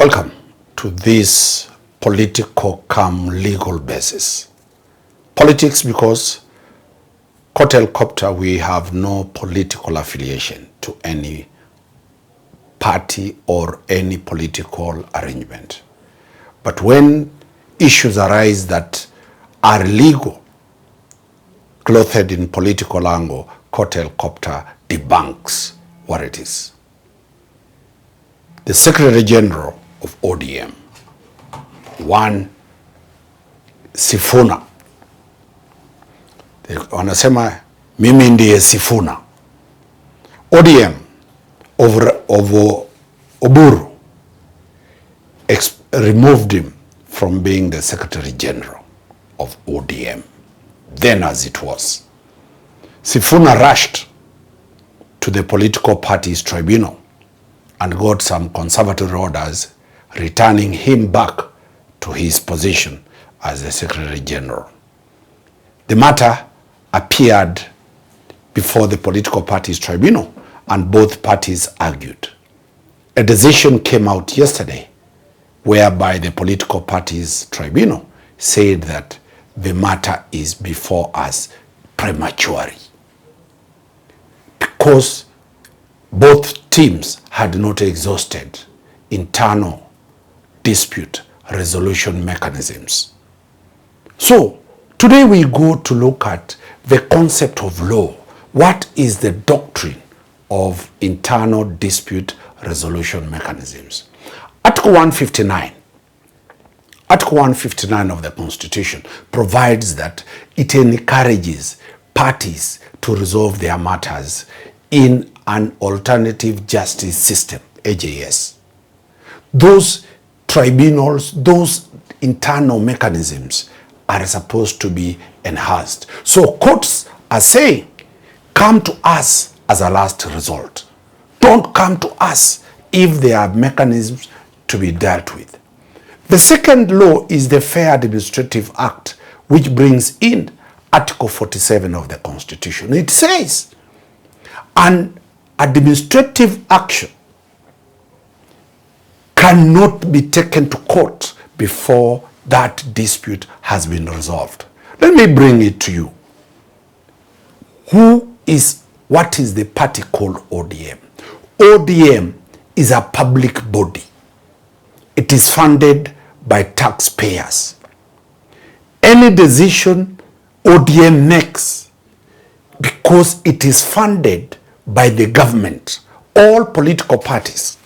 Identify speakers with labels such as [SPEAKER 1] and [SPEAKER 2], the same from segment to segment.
[SPEAKER 1] Welcome to this political cum legal basis. Politics, because Court Helicopter, we have no political affiliation to any party or any political arrangement. But when issues arise that are legal, clothed in political angle, Court Helicopter debunks what it is. The Secretary General of ODM, one Sifuna, wanasema mimi ndiye Sifuna. ODM of Oburu removed him from being the Secretary General of ODM, then as it was. Sifuna rushed to the Political Parties Tribunal and got some conservative orders returning him back to his position as the Secretary General. The matter appeared before the Political Parties Tribunal and both parties argued. A decision came out yesterday whereby the Political Parties Tribunal said that the matter is before us prematurely because both teams had not exhausted internal dispute resolution mechanisms. So today we go to look at the concept of law. What is the doctrine of internal dispute resolution mechanisms? Article 159. Article 159 of the Constitution provides that it encourages parties to resolve their matters in an alternative justice system, AJS. Those tribunals, those internal mechanisms are supposed to be enhanced. So courts are saying, come to us as a last resort. Don't come to us if there are mechanisms to be dealt with. The second law is the Fair Administrative Act, which brings in Article 47 of the Constitution. It says, an administrative action cannot be taken to court before that dispute has been resolved. Let me bring it to you. What is the party called ODM? ODM is a public body. It is funded by taxpayers. Any decision ODM makes, because it is funded by the government, all political parties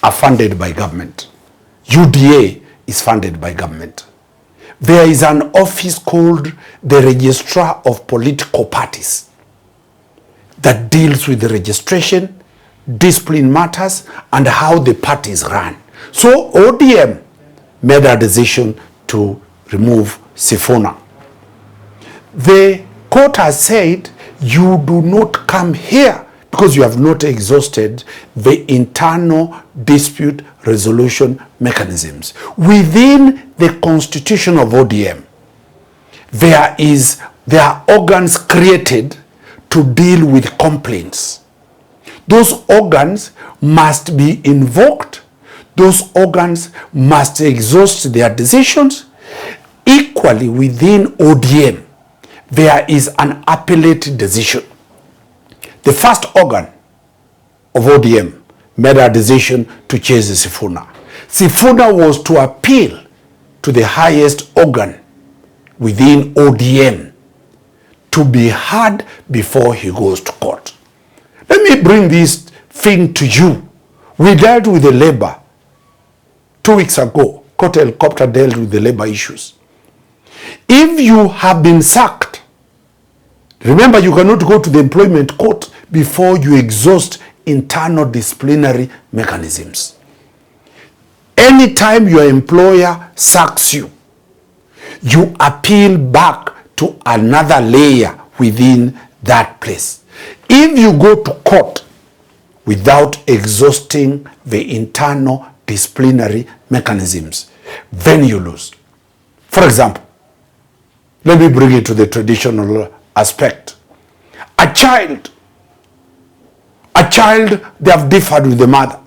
[SPEAKER 1] are funded by government. UDA is funded by government. There is an office called the Registrar of Political Parties that deals with the registration, discipline matters, and how the parties run. So ODM made a decision to remove Sifuna. The court has said, you do not come here because you have not exhausted the internal dispute resolution mechanisms. Within the constitution of ODM, there are organs created to deal with complaints. Those organs must be invoked. Those organs must exhaust their decisions. Equally, within ODM, there is an appellate decision. The first organ of ODM made a decision to chase Sifuna. Sifuna was to appeal to the highest organ within ODM to be heard before he goes to court. Let me bring this thing to you. We dealt with the labor 2 weeks ago. Court Helicopter dealt with the labor issues. If you have been sacked, remember you cannot go to the employment court before you exhaust internal disciplinary mechanisms. Anytime your employer sacks you, you appeal back to another layer within that place. If you go to court without exhausting the internal disciplinary mechanisms, then you lose. For example, let me bring it to the traditional aspect. A child, they have differed with the mother.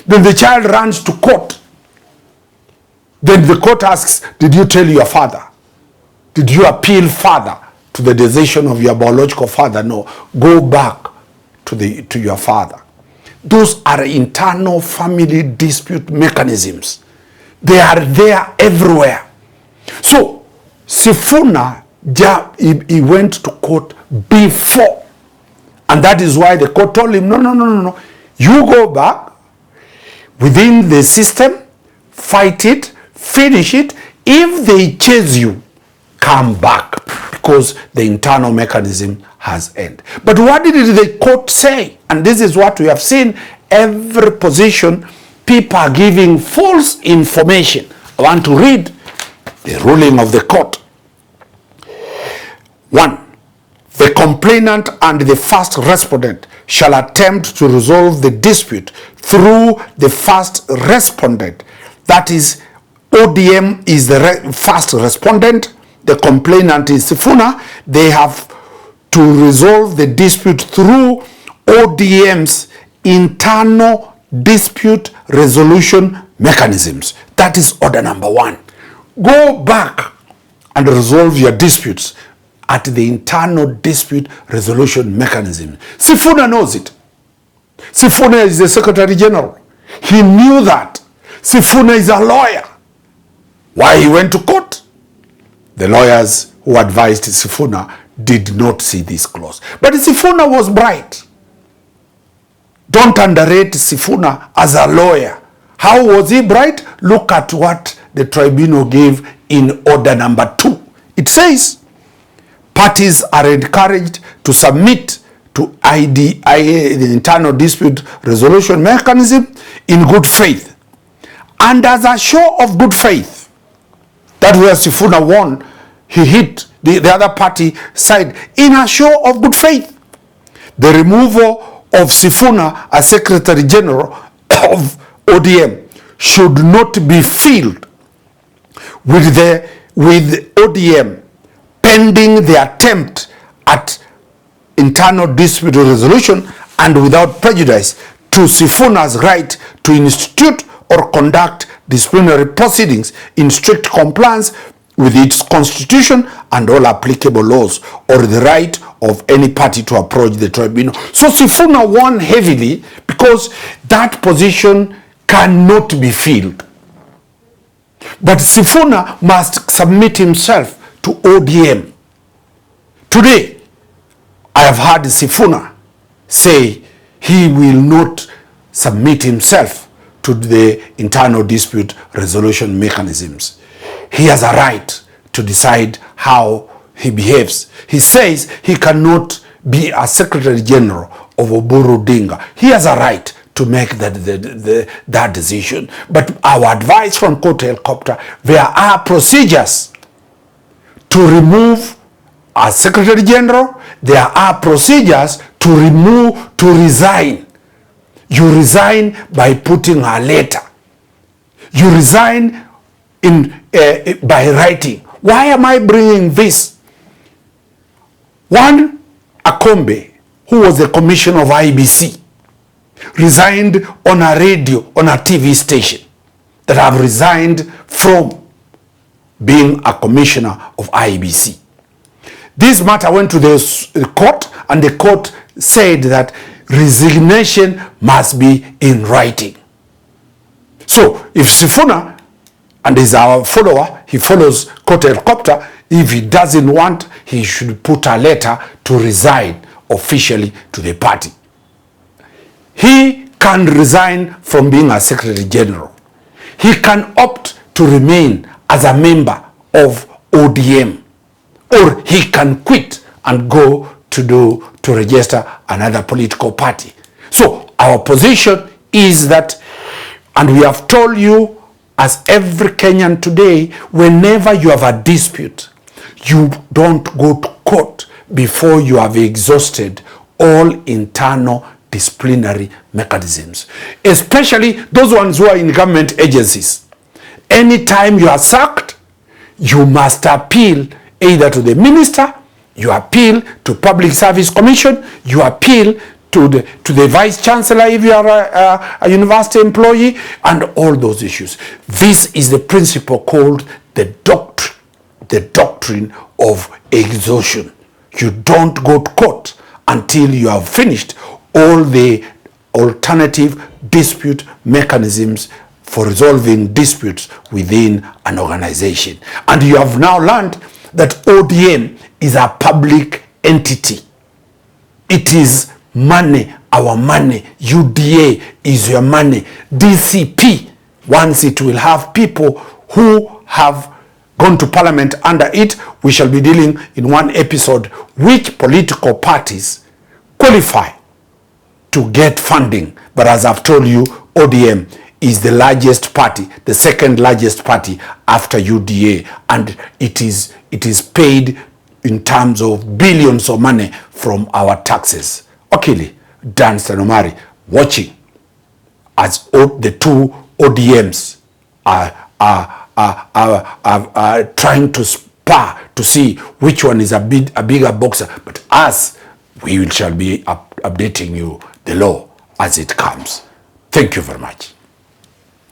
[SPEAKER 1] Then the child runs to court. Then the court asks, did you tell your father? Did you appeal further to the decision of your biological father? No. Go back to your father. Those are internal family dispute mechanisms. They are there everywhere. So Sifuna, he went to court before. And that is why the court told him, no. You go back within the system, fight it, finish it. If they chase you, come back, because the internal mechanism has ended. But what did the court say? And this is what we have seen. Every position, people are giving false information. I want to read the ruling of the court. 1. The complainant and the first respondent shall attempt to resolve the dispute through the first respondent. That is, ODM is the first respondent. The complainant is Sifuna. They have to resolve the dispute through ODM's internal dispute resolution mechanisms. That is order number 1. Go back and resolve your disputes at the internal dispute resolution mechanism. Sifuna knows it. Sifuna is the Secretary General. He knew that. Sifuna is a lawyer. Why he went to court? The lawyers who advised Sifuna did not see this clause. But Sifuna was bright. Don't underrate Sifuna as a lawyer. How was he bright? Look at what the tribunal gave in order number 2. It says, parties are encouraged to submit to the internal dispute resolution mechanism in good faith. And as a show of good faith, that where Sifuna won, he hit the other party side in a show of good faith. The removal of Sifuna as Secretary General of ODM should not be filled with ODM pending the attempt at internal dispute resolution and without prejudice to Sifuna's right to institute or conduct disciplinary proceedings in strict compliance with its constitution and all applicable laws, or the right of any party to approach the tribunal. So Sifuna won heavily because that position cannot be filled. But Sifuna must submit himself to ODM. Today, I have heard Sifuna say he will not submit himself to the internal dispute resolution mechanisms. He has a right to decide how he behaves. He says he cannot be a Secretary General of Oburu Dinga. He has a right to make that decision. But our advice from Court Helicopter, there are procedures to remove a Secretary General. There are procedures to resign. You resign by putting a letter. You resign by writing. Why am I bringing this? One, Akombe, who was the commissioner of IBC, resigned on a radio, on a TV station, that have resigned from being a commissioner of IBC. This matter went to the court, and the court said that resignation must be in writing. So if Sifuna, and is our follower, he follows Court Helicopter, if he doesn't want, he should put a letter to resign officially to the party. He can resign from being a Secretary General. He can opt to remain as a member of ODM, or he can quit and go to register another political party. So our position is that, and we have told you, as every Kenyan today, whenever you have a dispute, you don't go to court before you have exhausted all internal disciplinary mechanisms, especially those ones who are in government agencies. Anytime you are sacked, you must appeal either to the minister, you appeal to Public Service Commission, you appeal to the vice chancellor if you are a university employee, and all those issues. This is the principle called the doctrine of exhaustion. You don't go to court until you have finished all the alternative dispute mechanisms for resolving disputes within an organization. And you have now learned that ODM is a public entity. It is money, our money. UDA is your money. DCP, once it will have people who have gone to parliament under it, we shall be dealing in one episode which political parties qualify to get funding. But as I've told you, ODM is the largest party, the second largest party after UDA, and it is paid in terms of billions of money from our taxes. Okili, Dan Sanomari, watching as the two ODMs are trying to spar to see which one is a bigger boxer. But us, we shall be updating you the law as it comes. Thank you very much.